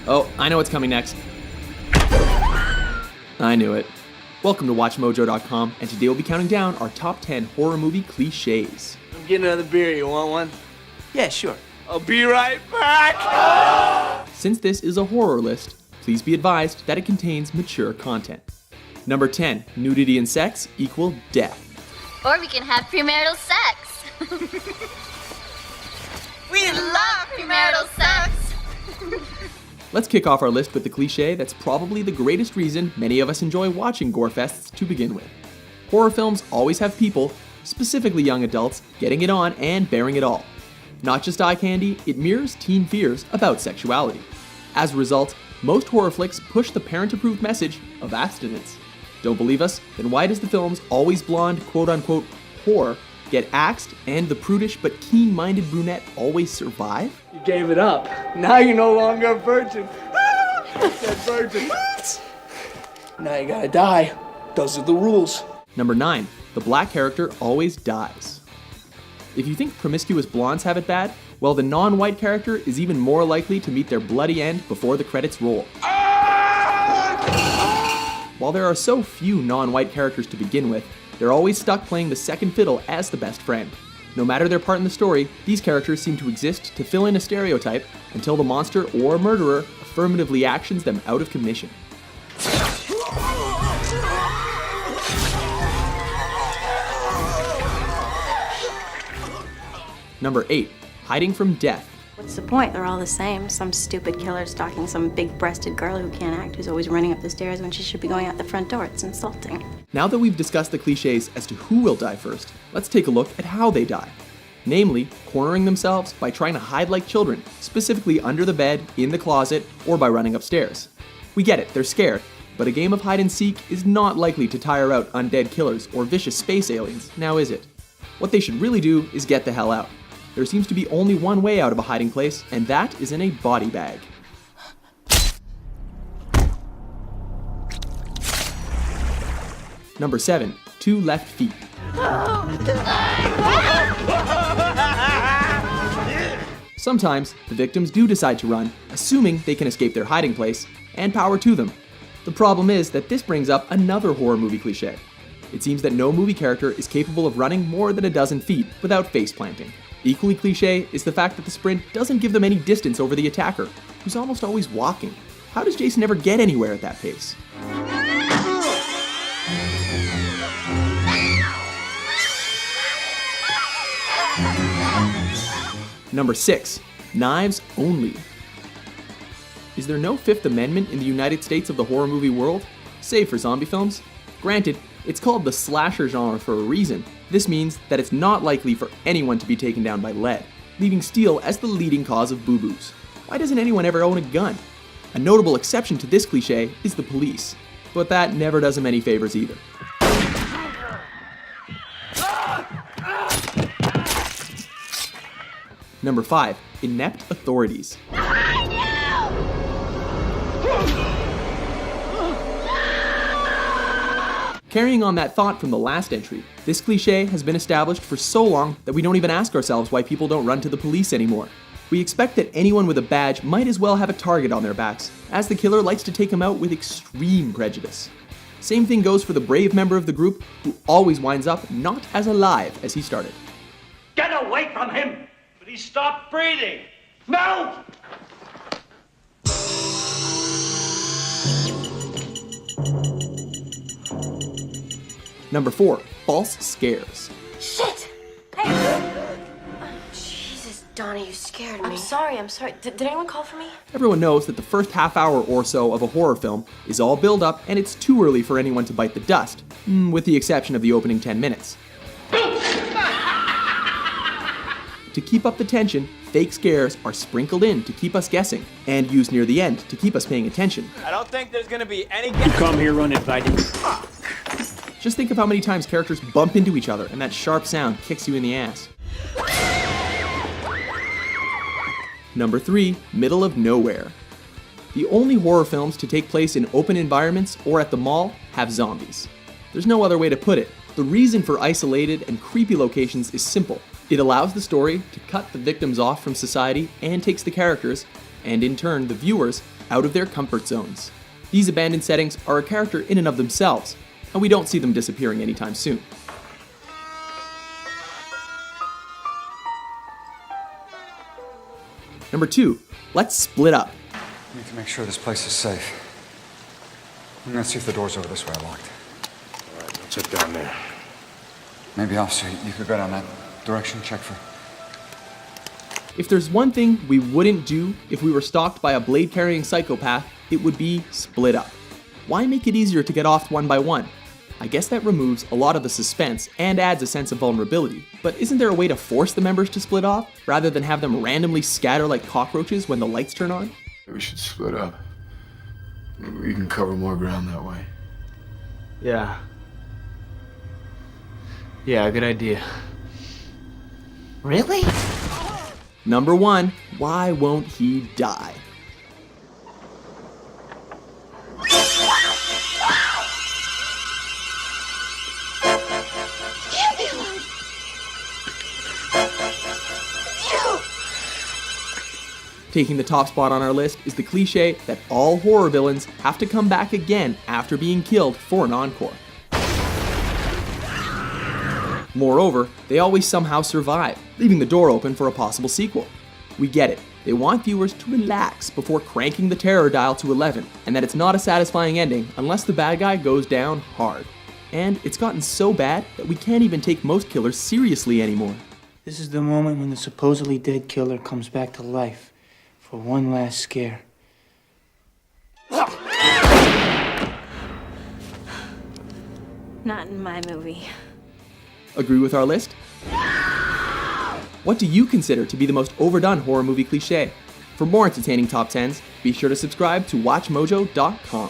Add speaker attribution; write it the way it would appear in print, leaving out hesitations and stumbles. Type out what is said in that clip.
Speaker 1: Oh, I know what's coming next. I knew it. Welcome to WatchMojo.com, and today we'll be counting down our top 10 horror movie cliches.
Speaker 2: I'm getting another beer. You want one?
Speaker 3: Yeah, sure.
Speaker 2: I'll be right back!
Speaker 1: Since this is a horror list, please be advised that it contains mature content. Number 10, nudity and sex equal death.
Speaker 4: Or we can have premarital sex. We love premarital sex.
Speaker 1: Let's kick off our list with the cliche that's probably the greatest reason many of us enjoy watching gore fests to begin with. Horror films always have people, specifically young adults, getting it on and bearing it all. Not just eye candy, it mirrors teen fears about sexuality. As a result, most horror flicks push the parent-approved message of abstinence. Don't believe us? Then why does the film's always blonde, quote-unquote, whore get axed and the prudish but keen-minded brunette always survive?
Speaker 2: You gave it up. Now you're no longer a virgin. That virgin. Now you gotta die. Those are the rules.
Speaker 1: Number 9, the black character always dies. If you think promiscuous blondes have it bad, well, the non-white character is even more likely to meet their bloody end before the credits roll. While there are so few non-white characters to begin with, they're always stuck playing the second fiddle as the best friend. No matter their part in the story, these characters seem to exist to fill in a stereotype until the monster or murderer affirmatively actions them out of commission. Number 8, hiding from death.
Speaker 5: What's the point? They're all the same. Some stupid killer stalking some big-breasted girl who can't act, who's always running up the stairs when she should be going out the front door. It's insulting.
Speaker 1: Now that we've discussed the cliches as to who will die first, let's take a look at how they die. Namely, cornering themselves by trying to hide like children, specifically under the bed, in the closet, or by running upstairs. We get it, they're scared, but a game of hide and seek is not likely to tire out undead killers or vicious space aliens, now is it? What they should really do is get the hell out. There seems to be only one way out of a hiding place, and that is in a body bag. Number 7, 2 left feet. Sometimes, the victims do decide to run, assuming they can escape their hiding place, and power to them. The problem is that this brings up another horror movie cliche. It seems that no movie character is capable of running more than a dozen feet without face planting. Equally cliche is the fact that the sprint doesn't give them any distance over the attacker, who's almost always walking. How does Jason ever get anywhere at that pace? Number 6, knives only. Is there no Fifth Amendment in the United States of the horror movie world, save for zombie films? Granted, it's called the slasher genre for a reason. This means that it's not likely for anyone to be taken down by lead, leaving steel as the leading cause of boo-boos. Why doesn't anyone ever own a gun? A notable exception to this cliche is the police, but that never does them any favors either. Number 5, inept authorities. Carrying on that thought from the last entry, this cliche has been established for so long that we don't even ask ourselves why people don't run to the police anymore. We expect that anyone with a badge might as well have a target on their backs, as the killer likes to take them out with extreme prejudice. Same thing goes for the brave member of the group who always winds up not as alive as he started.
Speaker 6: Get away from him! But he stopped breathing! No!
Speaker 1: Number 4, false scares.
Speaker 5: Shit! Hey! Jesus, Donna, you scared me. I'm sorry. Did anyone call for me?
Speaker 1: Everyone knows that the first half hour or so of a horror film is all build up and it's too early for anyone to bite the dust, with the exception of the opening 10 minutes. To keep up the tension, fake scares are sprinkled in to keep us guessing, and used near the end to keep us paying attention.
Speaker 2: I don't think there's gonna be any...
Speaker 6: You come here running, fighting.
Speaker 1: Just think of how many times characters bump into each other and that sharp sound kicks you in the ass. Number 3, middle of nowhere. The only horror films to take place in open environments or at the mall have zombies. There's no other way to put it. The reason for isolated and creepy locations is simple. It allows the story to cut the victims off from society and takes the characters, and in turn the viewers, out of their comfort zones. These abandoned settings are a character in and of themselves, and we don't see them disappearing anytime soon. Number 2, let's split up.
Speaker 3: I need to make sure this place is safe. I'm gonna see if the doors over this way are locked.
Speaker 7: All right, let's head down there.
Speaker 3: Maybe, officer, you could go down that direction, check for...
Speaker 1: If there's one thing we wouldn't do if we were stalked by a blade-carrying psychopath, it would be split up. Why make it easier to get off one by one? I guess that removes a lot of the suspense and adds a sense of vulnerability. But isn't there a way to force the members to split off, rather than have them randomly scatter like cockroaches when the lights turn on?
Speaker 7: We should split up. Maybe we can cover more ground that way.
Speaker 2: Yeah. Yeah, good idea. Really?
Speaker 1: Number 1, why won't he die? Taking the top spot on our list is the cliche that all horror villains have to come back again after being killed for an encore. Moreover, they always somehow survive, leaving the door open for a possible sequel. We get it. They want viewers to relax before cranking the terror dial to 11, and that it's not a satisfying ending unless the bad guy goes down hard. And it's gotten so bad that we can't even take most killers seriously anymore.
Speaker 2: This is the moment when the supposedly dead killer comes back to life for one last scare.
Speaker 5: Not in my movie.
Speaker 1: Agree with our list? What do you consider to be the most overdone horror movie cliche? For more entertaining top 10s, be sure to subscribe to WatchMojo.com.